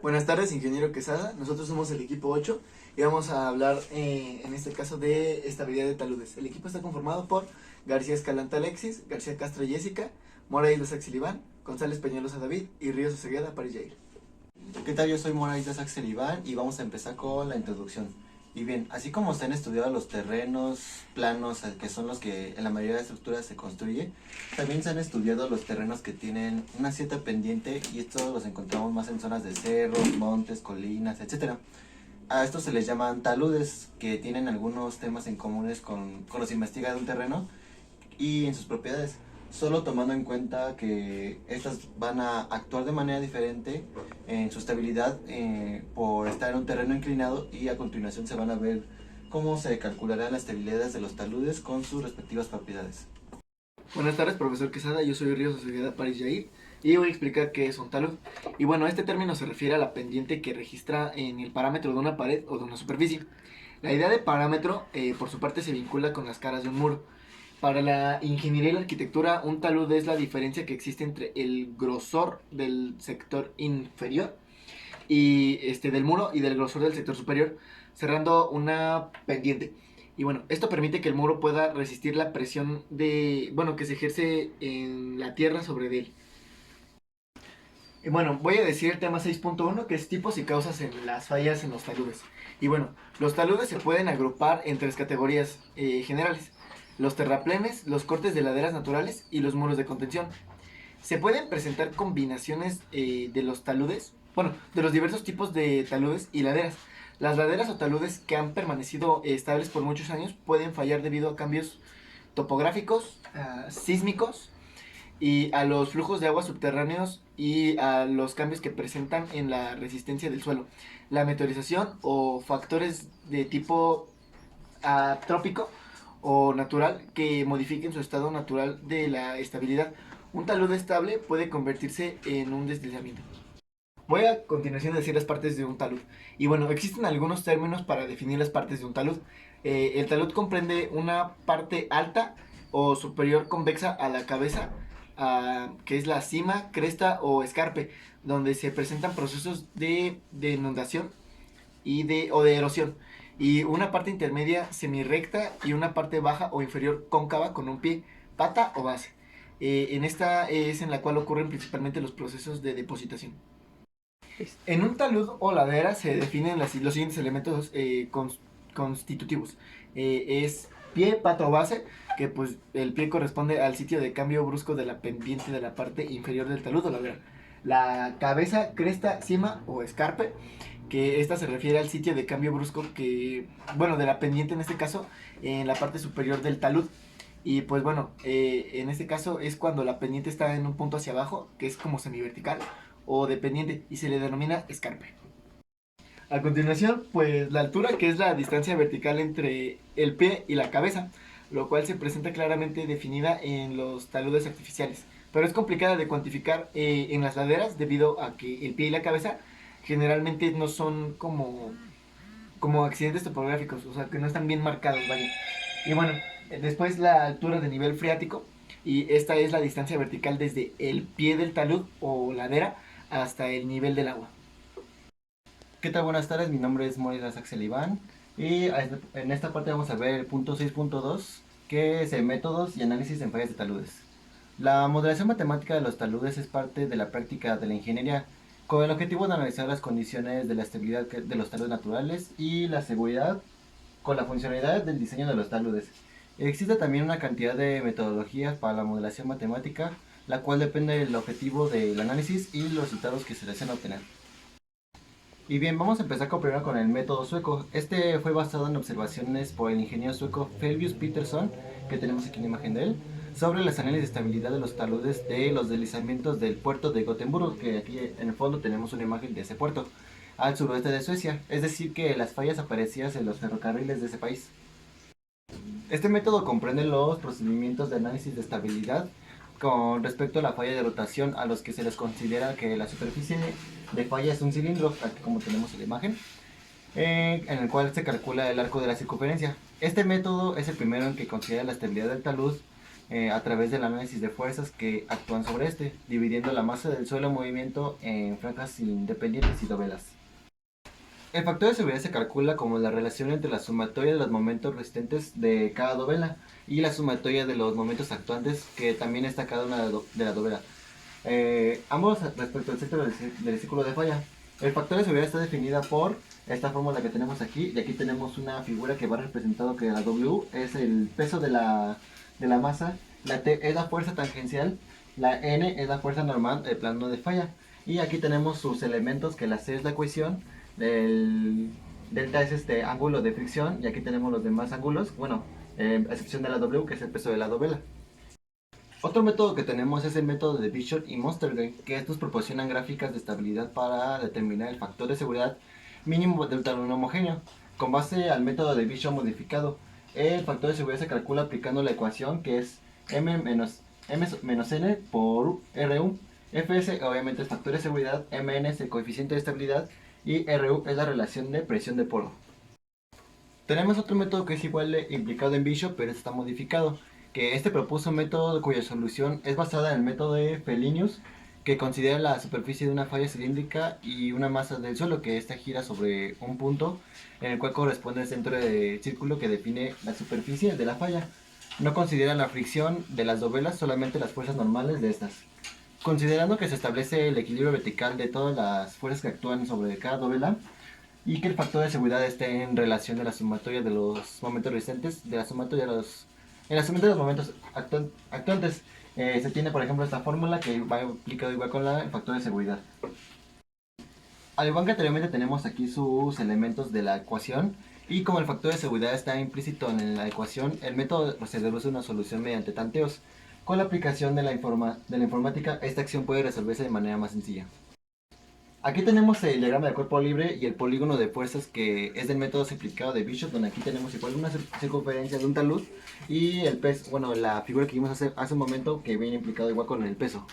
Buenas tardes, ingeniero Quesada. Nosotros somos el equipo 8 y vamos a hablar en este caso de estabilidad de taludes. El equipo está conformado por García Escalante Alexis, García Castro Jessica, Mora Islas Axel Iván, González Peñalosa David y Ríos Osegueda Paris Jair. ¿Qué tal? Yo soy Moraes Axel Iván y vamos a empezar con la introducción. Y bien, así como se han estudiado los terrenos planos, que son los que en la mayoría de estructuras se construye, también se han estudiado los terrenos que tienen una cierta pendiente y estos los encontramos más en zonas de cerros, montes, colinas, etcétera. A estos se les llaman taludes, que tienen algunos temas en comunes con los investiga de un terreno y en sus propiedades, solo tomando en cuenta que estas van a actuar de manera diferente en su estabilidad por estar en un terreno inclinado, y a continuación se van a ver cómo se calcularán las estabilidades de los taludes con sus respectivas propiedades. Buenas tardes, profesor Quesada. Yo soy Ríos Osegueda Paris Jair y voy a explicar qué es un talud. Y bueno, este término se refiere a la pendiente que registra en el parámetro de una pared o de una superficie. La idea de parámetro, por su parte, se vincula con las caras de un muro. Para la ingeniería y la arquitectura, un talud es la diferencia que existe entre el grosor del sector inferior y del muro y del grosor del sector superior, cerrando una pendiente. Y bueno, esto permite que el muro pueda resistir la presión que se ejerce en la tierra sobre él. Y bueno, voy a decir el tema 6.1, que es tipos y causas en las fallas en los taludes. Y bueno, los taludes se pueden agrupar en tres categorías generales: los terraplenes, los cortes de laderas naturales y los muros de contención. Se pueden presentar combinaciones de los taludes, bueno, de los diversos tipos de taludes y laderas. Las laderas o taludes que han permanecido estables por muchos años pueden fallar debido a cambios topográficos, sísmicos y a los flujos de agua subterráneos y a los cambios que presentan en la resistencia del suelo, la meteorización o factores de tipo trópico o natural que modifiquen su estado natural de la estabilidad. Un talud estable puede convertirse en un deslizamiento. Voy a continuación a decir las partes de un talud. Y bueno, existen algunos términos para definir las partes de un talud. El talud comprende una parte alta o superior convexa a la cabeza, que es la cima, cresta o escarpe, donde se presentan procesos de inundación o de erosión. Y una parte intermedia semirecta y una parte baja o inferior cóncava con un pie, pata o base. En esta es en la cual ocurren principalmente los procesos de depositación. En un talud o ladera se definen los siguientes elementos constitutivos. Es pie, pata o base, que pues el pie corresponde al sitio de cambio brusco de la pendiente de la parte inferior del talud o ladera. La cabeza, cresta, cima o escarpe, que esta se refiere al sitio de cambio brusco de la pendiente en este caso, en la parte superior del talud. Y pues bueno, en este caso es cuando la pendiente está en un punto hacia abajo, que es como semivertical o de pendiente, y se le denomina escarpe. A continuación, pues la altura, que es la distancia vertical entre el pie y la cabeza, lo cual se presenta claramente definida en los taludes artificiales, pero es complicada de cuantificar en las laderas debido a que el pie y la cabeza generalmente no son como accidentes topográficos, o sea, que no están bien marcados, vaya. Y bueno, después la altura de nivel freático, y esta es la distancia vertical desde el pie del talud o ladera hasta el nivel del agua. ¿Qué tal? Buenas tardes, mi nombre es Moraes Axel Iván y en esta parte vamos a ver el punto 6.2, que es métodos y análisis en fallas de taludes. La modelación matemática de los taludes es parte de la práctica de la ingeniería, con el objetivo de analizar las condiciones de la estabilidad de los taludes naturales y la seguridad con la funcionalidad del diseño de los taludes. Existe también una cantidad de metodologías para la modelación matemática, la cual depende del objetivo del análisis y los resultados que se desean obtener. Y bien, vamos a empezar primero con el método sueco. Este fue basado en observaciones por el ingeniero sueco Felvius Peterson, que tenemos aquí una imagen de él, sobre las análisis de estabilidad de los taludes de los deslizamientos del puerto de Gotemburgo, que aquí en el fondo tenemos una imagen de ese puerto, al suroeste de Suecia, es decir que las fallas aparecidas en los ferrocarriles de ese país. Este método comprende los procedimientos de análisis de estabilidad con respecto a la falla de rotación, a los que se les considera que la superficie de falla es un cilindro, aquí como tenemos en la imagen, en el cual se calcula el arco de la circunferencia. Este método es el primero en que considera la estabilidad del talud a través del análisis de fuerzas que actúan sobre este, dividiendo la masa del suelo en movimiento en franjas independientes y dovelas. El factor de seguridad se calcula como la relación entre la sumatoria de los momentos resistentes de cada dovela y la sumatoria de los momentos actuantes que también está cada una de la dovela. Ambos respecto al centro del círculo de falla. El factor de seguridad está definida por esta fórmula que tenemos aquí, y aquí tenemos una figura que va representado que la W es el peso de la masa, la T es la fuerza tangencial, la N es la fuerza normal del plano de falla, y aquí tenemos sus elementos, que la C es la cohesión, el delta es este ángulo de fricción, y aquí tenemos los demás ángulos, bueno, a excepción de la W, que es el peso de la dovela. Otro método que tenemos es el método de Bishop y Monstergate, que estos proporcionan gráficas de estabilidad para determinar el factor de seguridad mínimo de un talón homogéneo. Con base al método de Bishop modificado, el factor de seguridad se calcula aplicando la ecuación que es m-n por RU. Fs obviamente es factor de seguridad, Mn es el coeficiente de estabilidad y Ru es la relación de presión de poro. Tenemos otro método que es igual implicado en Bishop, pero está modificado, que este propuso un método cuya solución es basada en el método de Fellinius, que considera la superficie de una falla cilíndrica y una masa del suelo, que ésta gira sobre un punto en el cual corresponde el centro del círculo que define la superficie de la falla. No considera la fricción de las dovelas, solamente las fuerzas normales de estas. Considerando que se establece el equilibrio vertical de todas las fuerzas que actúan sobre cada dovela, y que el factor de seguridad esté en relación de la sumatoria de los momentos resistentes, de la sumatoria de los, en la sumatoria de los momentos actuantes. Se tiene, por ejemplo, esta fórmula que va aplicado igual con el factor de seguridad. Al igual que anteriormente tenemos aquí sus elementos de la ecuación, y como el factor de seguridad está implícito en la ecuación, el método se deduce una solución mediante tanteos. Con la aplicación de la informática, esta acción puede resolverse de manera más sencilla. Aquí tenemos el diagrama de cuerpo libre y el polígono de fuerzas, que es del método simplificado de Bishop, donde aquí tenemos igual una circunferencia de un talud y el peso, bueno, la figura que vimos hace un momento, que viene implicado igual con el peso.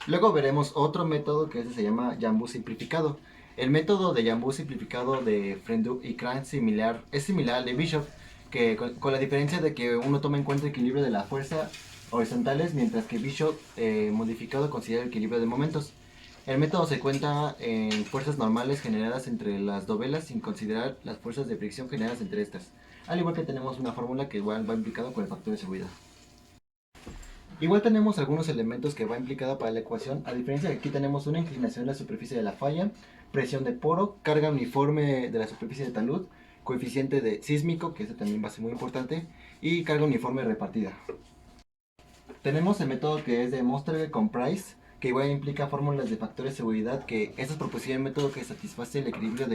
Luego veremos otro método que se llama Jambu simplificado. El método de Jambu simplificado de Frenduc y Kran es similar al de Bishop, que con la diferencia de que uno toma en cuenta el equilibrio de la fuerza horizontales, mientras que Bishop modificado considera el equilibrio de momentos. El método se cuenta en fuerzas normales generadas entre las dovelas sin considerar las fuerzas de fricción generadas entre estas. Al igual que tenemos una fórmula que igual va implicada con el factor de seguridad. Igual tenemos algunos elementos que va implicada para la ecuación, a diferencia de que aquí tenemos una inclinación de la superficie de la falla, presión de poro, carga uniforme de la superficie de talud, coeficiente de sísmico, que ese también va a ser muy importante, y carga uniforme repartida. Tenemos el método que es de Monstergate con Price, que igual implica fórmulas de factores de seguridad, que estos proporcionan un método que satisface el equilibrio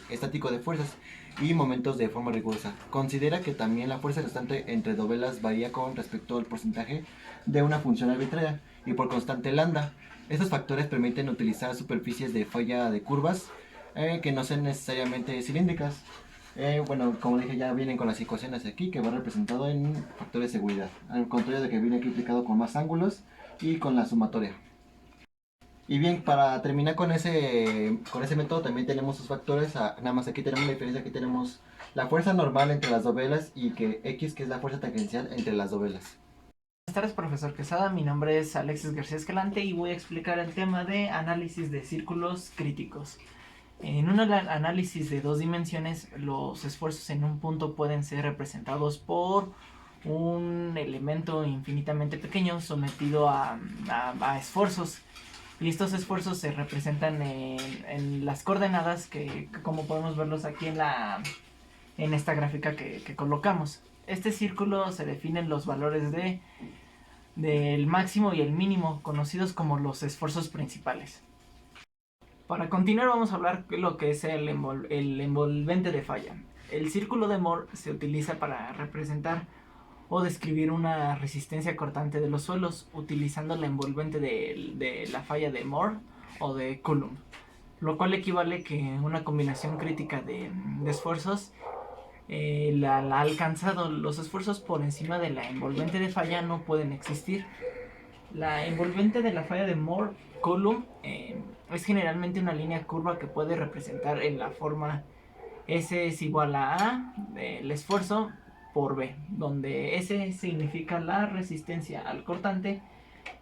estático de fuerzas y momentos de forma rigurosa. Considera que también la fuerza restante entre dovelas varía con respecto al porcentaje de una función arbitraria y por constante lambda. Estos factores permiten utilizar superficies de falla de curvas que no sean necesariamente cilíndricas. Bueno, como dije, ya vienen con las ecuaciones aquí, que va representado en factores de seguridad, al contrario de que viene aquí explicado con más ángulos y con la sumatoria. Y bien, para terminar con ese método también tenemos sus factores. Nada más aquí tenemos la diferencia, aquí tenemos la fuerza normal entre las dovelas y que X, que es la fuerza tangencial entre las dovelas. Buenas tardes, profesor Quesada. Mi nombre es Alexis García Escalante y voy a explicar el tema de análisis de círculos críticos. En un análisis de dos dimensiones, los esfuerzos en un punto pueden ser representados por un elemento infinitamente pequeño sometido a esfuerzos. Y estos esfuerzos se representan en las coordenadas que como podemos verlos aquí en esta gráfica que colocamos. Este círculo se definen los valores del máximo y el mínimo, conocidos como los esfuerzos principales. Para continuar vamos a hablar de lo que es el envolvente de falla. El círculo de Moore se utiliza para representar o describir una resistencia cortante de los suelos utilizando la envolvente de la falla de Moore o de Coulomb, lo cual equivale que una combinación crítica de esfuerzos la ha alcanzado. Los esfuerzos por encima de la envolvente de falla no pueden existir. La envolvente de la falla de Moore-Coulomb es generalmente una línea curva que puede representar en la forma S es igual a A, el esfuerzo, por B, donde S significa la resistencia al cortante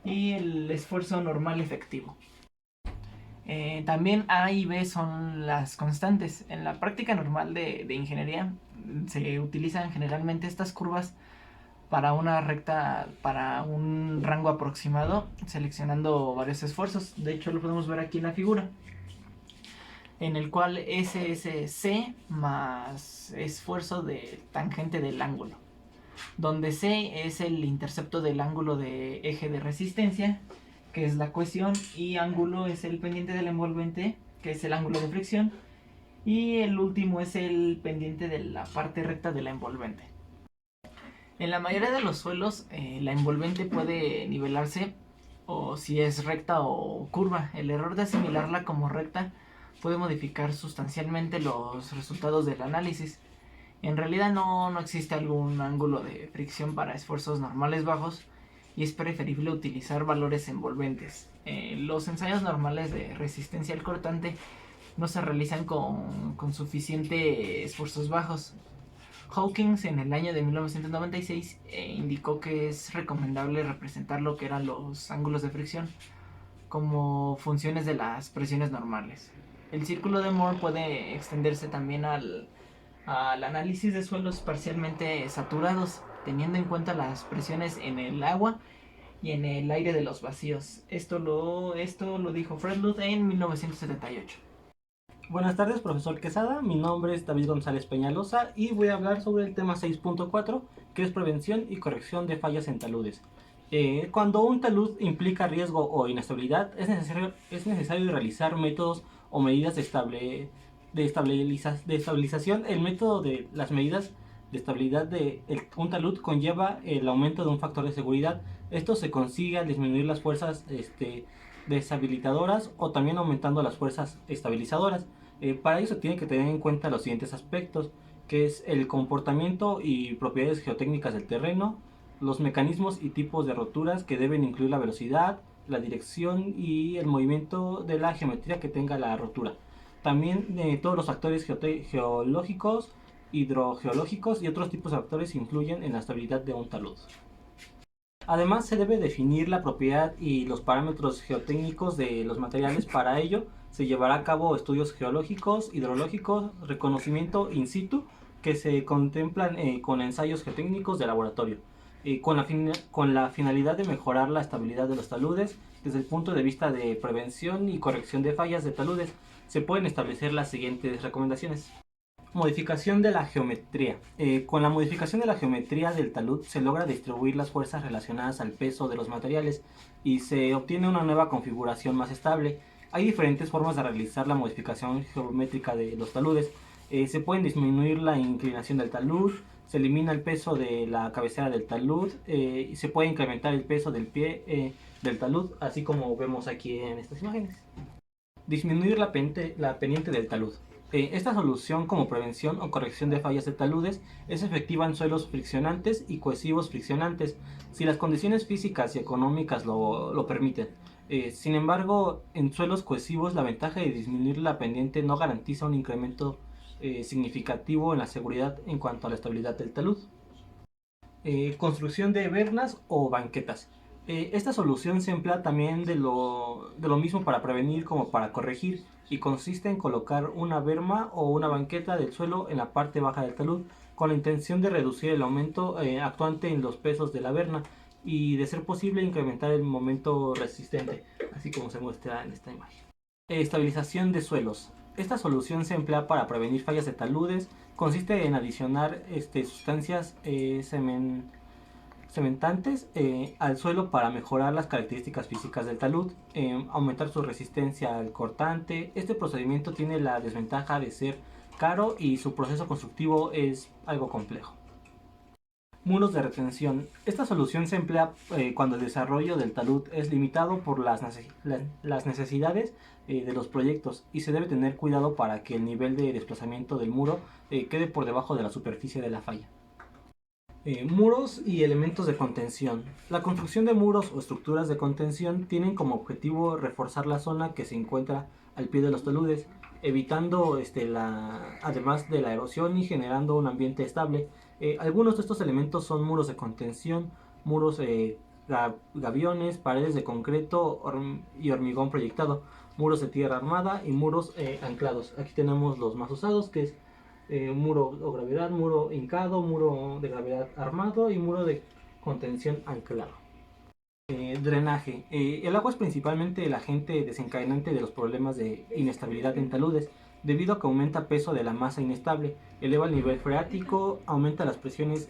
y el esfuerzo normal efectivo. También A y B son las constantes. En la práctica normal de ingeniería se utilizan generalmente estas curvas para una recta, para un rango aproximado, seleccionando varios esfuerzos. De hecho, lo podemos ver aquí en la figura, en el cual S es C más esfuerzo de tangente del ángulo, donde C es el intercepto del ángulo de eje de resistencia, que es la cohesión, y ángulo es el pendiente del envolvente, que es el ángulo de fricción, y el último es el pendiente de la parte recta de la envolvente. En la mayoría de los suelos, la envolvente puede nivelarse o si es recta o curva. El error de asimilarla como recta puede modificar sustancialmente los resultados del análisis. En realidad no existe algún ángulo de fricción para esfuerzos normales bajos y es preferible utilizar valores envolventes. Los ensayos normales de resistencia al cortante no se realizan con suficiente esfuerzos bajos. Hawkins en el año de 1996 indicó que es recomendable representar lo que eran los ángulos de fricción como funciones de las presiones normales. El círculo de Moore puede extenderse también al análisis de suelos parcialmente saturados, teniendo en cuenta las presiones en el agua y en el aire de los vacíos. Esto lo dijo Fredluth en 1978. Buenas tardes, profesor Quesada. Mi nombre es David González Peñalosa y voy a hablar sobre el tema 6.4, que es prevención y corrección de fallas en taludes. Cuando un talud implica riesgo o inestabilidad, es necesario realizar métodos o medidas de estabilización. El método de las medidas de estabilidad de un talud conlleva el aumento de un factor de seguridad. Esto se consigue al disminuir las fuerzas deshabilitadoras o también aumentando las fuerzas estabilizadoras. Para eso tiene que tener en cuenta los siguientes aspectos, que es el comportamiento y propiedades geotécnicas del terreno, los mecanismos y tipos de roturas que deben incluir la velocidad, la dirección y el movimiento de la geometría que tenga la rotura. También todos los factores geológicos, hidrogeológicos y otros tipos de factores influyen en la estabilidad de un talud. Además, se debe definir la propiedad y los parámetros geotécnicos de los materiales. Para ello, se llevará a cabo estudios geológicos, hidrológicos, reconocimiento in situ, que se contemplan con ensayos geotécnicos de laboratorio, con la finalidad de mejorar la estabilidad de los taludes. Desde el punto de vista de prevención y corrección de fallas de taludes, se pueden establecer las siguientes recomendaciones. Modificación de la geometría. Con la modificación de la geometría del talud se logra distribuir las fuerzas relacionadas al peso de los materiales y se obtiene una nueva configuración más estable. Hay diferentes formas de realizar la modificación geométrica de los taludes. Se pueden disminuir la inclinación del talud, se elimina el peso de la cabecera del talud, y se puede incrementar el peso del pie del talud, así como vemos aquí en estas imágenes. Disminuir la pendiente del talud. Esta solución como prevención o corrección de fallas de taludes es efectiva en suelos friccionantes y cohesivos friccionantes, si las condiciones físicas y económicas lo permiten. Sin embargo, en suelos cohesivos la ventaja de disminuir la pendiente no garantiza un incremento significativo en la seguridad en cuanto a la estabilidad del talud. Construcción de bernas o banquetas. Esta solución se emplea también de lo mismo para prevenir como para corregir, y consiste en colocar una berma o una banqueta del suelo en la parte baja del talud con la intención de reducir el aumento actuante en los pesos de la berna y, de ser posible, incrementar el momento resistente, así como se muestra en esta imagen. Estabilización de suelos. Esta solución se emplea para prevenir fallas de taludes. Consiste en adicionar sustancias cementantes al suelo para mejorar las características físicas del talud, aumentar su resistencia al cortante. Este procedimiento tiene la desventaja de ser caro y su proceso constructivo es algo complejo. Muros de retención. Esta solución se emplea cuando el desarrollo del talud es limitado por las necesidades de los proyectos, y se debe tener cuidado para que el nivel de desplazamiento del muro quede por debajo de la superficie de la falla. Muros y elementos de contención. La construcción de muros o estructuras de contención tienen como objetivo reforzar la zona que se encuentra al pie de los taludes, evitando además de la erosión y generando un ambiente estable. Algunos de estos elementos son muros de contención, muros gaviones, paredes de concreto y hormigón proyectado, muros de tierra armada y muros anclados. Aquí tenemos los más usados, que es muro o gravedad, muro hincado, muro de gravedad armado y muro de contención anclado. Drenaje. El agua es principalmente el agente desencadenante de los problemas de inestabilidad en taludes, debido a que aumenta peso de la masa inestable, eleva el nivel freático, aumenta las presiones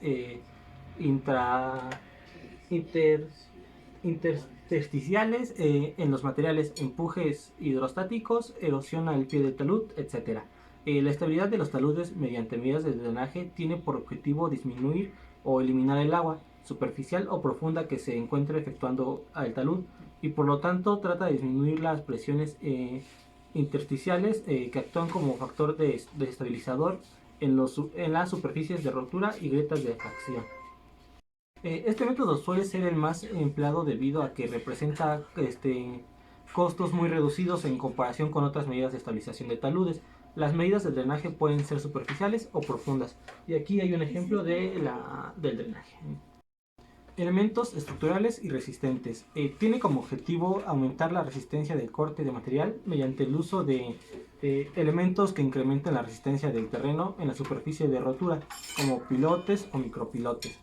intersticiales en los materiales, empujes hidrostáticos, erosiona el pie del talud, etc. La estabilidad de los taludes mediante medidas de drenaje tiene por objetivo disminuir o eliminar el agua superficial o profunda que se encuentre efectuando al talud, y por lo tanto trata de disminuir las presiones intersticiales que actúan como factor estabilizador en las superficies de rotura y grietas de fracción. Este método suele ser el más empleado debido a que representa costos muy reducidos en comparación con otras medidas de estabilización de taludes. Las medidas de drenaje pueden ser superficiales o profundas, y aquí hay un ejemplo del drenaje. Elementos estructurales y resistentes. Tiene como objetivo aumentar la resistencia del corte de material mediante el uso de elementos que incrementan la resistencia del terreno en la superficie de rotura, como pilotes o micropilotes,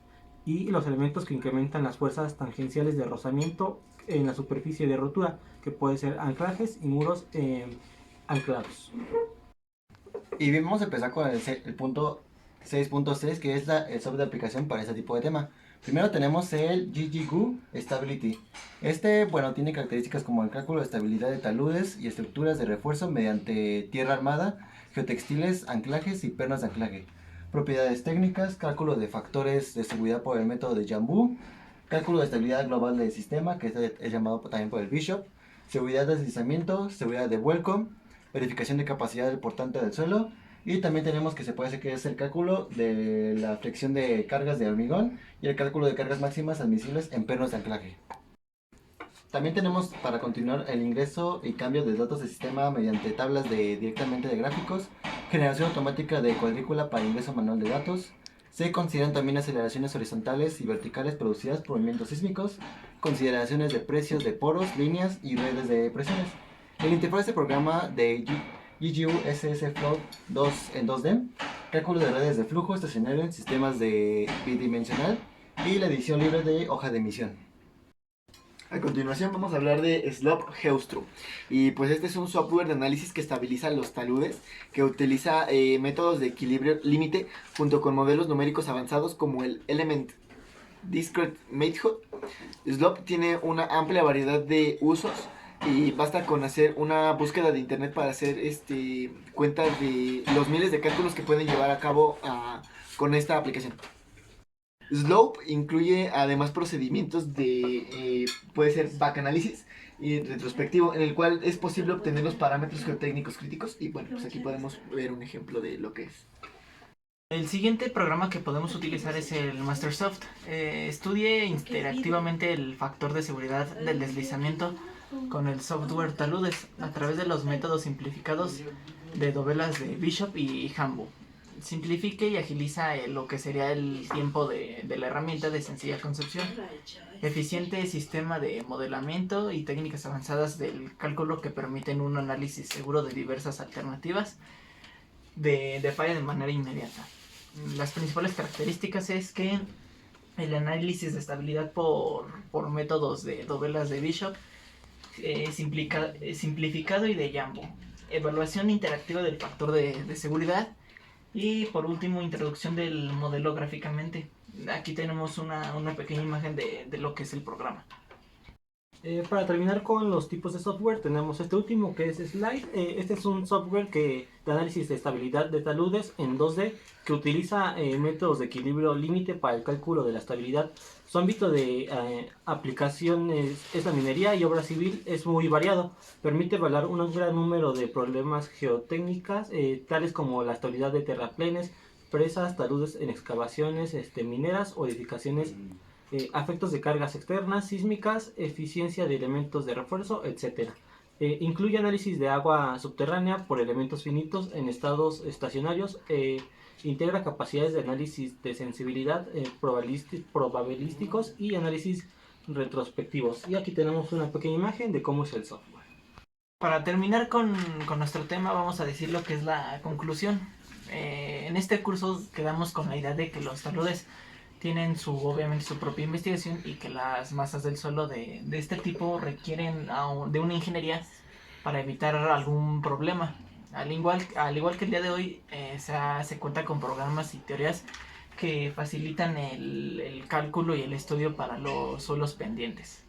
y los elementos que incrementan las fuerzas tangenciales de rozamiento en la superficie de rotura, que pueden ser anclajes y muros anclados. Y bien, vamos a empezar con el punto 6.6, que es el software de aplicación para este tipo de tema. Primero tenemos el GGGoo Stability. Bueno, tiene características como el cálculo de estabilidad de taludes y estructuras de refuerzo mediante tierra armada, geotextiles, anclajes y pernas de anclaje. Propiedades técnicas, cálculo de factores de seguridad por el método de Jambu, cálculo de estabilidad global del sistema, que es llamado también por el Bishop, seguridad de deslizamiento, seguridad de vuelco, verificación de capacidad del portante del suelo, y también tenemos que se puede hacer que es el cálculo de la flexión de cargas de hormigón y el cálculo de cargas máximas admisibles en pernos de anclaje. También tenemos para continuar el ingreso y cambio de datos de sistema mediante tablas directamente de gráficos, generación automática de cuadrícula para ingreso manual de datos. Se consideran también aceleraciones horizontales y verticales producidas por movimientos sísmicos, consideraciones de precios de poros, líneas y redes de presiones. El interfaz de programa de GGU SS Flow 2 en 2D, cálculo de redes de flujo estacionario en sistemas de bidimensional y la edición libre de hoja de emisión. A continuación vamos a hablar de Slope Geostru, y pues este es un software de análisis que estabiliza los taludes, que utiliza métodos de equilibrio límite junto con modelos numéricos avanzados como el Element Discrete Method. Slope tiene una amplia variedad de usos y basta con hacer una búsqueda de internet para hacer cuenta de los miles de cálculos que pueden llevar a cabo con esta aplicación. Slope incluye además procedimientos de, puede ser backanalysis y retrospectivo, en el cual es posible obtener los parámetros geotécnicos críticos, y bueno, pues aquí podemos ver un ejemplo de lo que es. El siguiente programa que podemos utilizar es el Mastersoft. Estudie interactivamente el factor de seguridad del deslizamiento con el software taludes a través de los métodos simplificados de dovelas de Bishop y Jambu. Simplifique y agiliza lo que sería el tiempo de la herramienta de sencilla concepción. Eficiente sistema de modelamiento y técnicas avanzadas del cálculo que permiten un análisis seguro de diversas alternativas de falla de manera inmediata. Las principales características es que el análisis de estabilidad por métodos de dovelas de Bishop, simplificado y de Jambu. Evaluación interactiva del factor de seguridad. Y por último, introducción del modelo gráficamente. Aquí tenemos una pequeña imagen de lo que es el programa. Para terminar con los tipos de software, tenemos este último que es Slide. Este es un software de análisis de estabilidad de taludes en 2D que utiliza métodos de equilibrio límite para el cálculo de la estabilidad. Su ámbito de aplicación es la minería y obra civil, es muy variado. Permite evaluar un gran número de problemas geotécnicas, tales como la estabilidad de terraplenes, presas, taludes en excavaciones mineras o edificaciones, efectos de cargas externas, sísmicas, eficiencia de elementos de refuerzo, etc. Incluye análisis de agua subterránea por elementos finitos en estados estacionarios. Integra capacidades de análisis de sensibilidad, probabilísticos y análisis retrospectivos. Y aquí tenemos una pequeña imagen de cómo es el software. Para terminar con nuestro tema, vamos a decir lo que es la conclusión. En este curso quedamos con la idea de que los taludes tienen obviamente su propia investigación y que las masas del suelo de este tipo requieren de una ingeniería para evitar algún problema. Al igual que el día de hoy, se cuenta con programas y teorías que facilitan el cálculo y el estudio para los suelos pendientes.